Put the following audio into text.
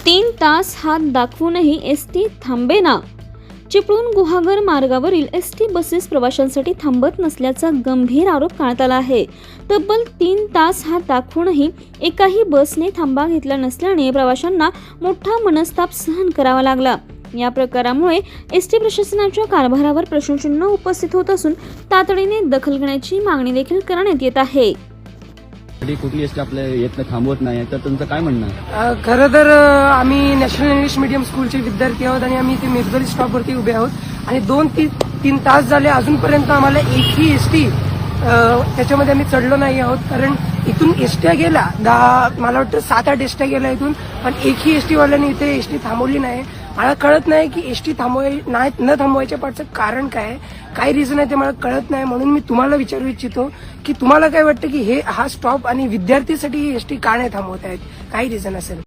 3 तास हात दाखवूनही एसटी थांबेना. चिपळूण गुहागर मार्गावरील एसटी बसेस प्रवाशांसाठी थांबत नसल्याचा गंभीर आरोप करण्यात आला आहे. तब्बल 3 तास हात दाखवूनही एकाही बसने थांबा घेतला नसल्याने प्रवाशांना मोठा मनस्ताप सहन करावा लागला. या प्रकारामुळे एसटी प्रशासनाच्या कारभारावर प्रश्नचिन्ह उपस्थित होत असून तातडीने दखल घेण्याची मागणी देखील करण्यात येत आहे. कुठली एसटी आपल्या येत थांबवत नाही, तर तुमचं काय म्हणणं आहे? खरं तर आम्ही नॅशनल इंग्लिश मीडियम स्कूलचे विद्यार्थी आहोत आणि आम्ही इथे मिरजोली स्टॉपवरती उभे आहोत आणि 2-3 तास झाले अजूनपर्यंत आम्हाला एकही एसटी त्याच्यामध्ये आम्ही चढलो नाही आहोत. कारण इथून एसट्या गेला मला वाटतं 7-8 एसट्या गेल्या इथून, पण एकही एसटी वाल्याने इथे एसटी थांबवली नाही. मला कळत नाही की एसटी न थांबवायच्या पाठचं कारण काय रिझन आहे ते मला कळत नाही. म्हणून मी तुम्हाला विचारू इच्छितो की तुम्हाला काय वाटतं की हा स्टॉप आणि विद्यार्थीसाठी एसटी का नाही थांबवत आहेत, काही रिझन असेल?